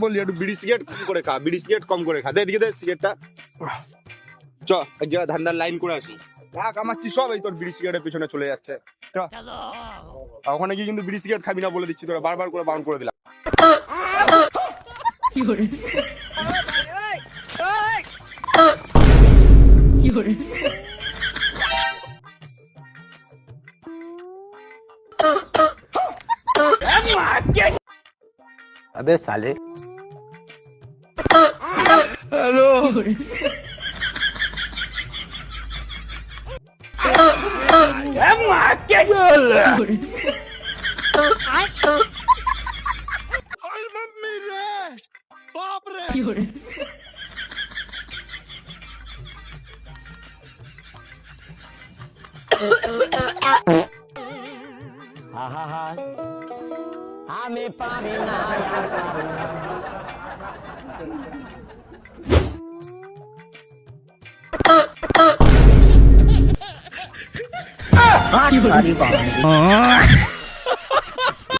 বললি একটু বিড়ি সিগারেট কম করে খা, বিড়ি সিগারেট কম করে খা। দে এদিকে দে সিগারেটটা। চ এই যে ধান্দার লাইন করে আসি। যা কামাচ্ছি সব এই তোর বিড়ি সিগারেটের পিছনে চলে যাচ্ছে। চ ওখানে গিয়ে কিন্তু বিড়ি সিগারেট খাবি না বলে দিচ্ছি, তোরা বারবার করে বারণ করে দিলাম। अबे साले हेलो আমি পারি না अरे बाप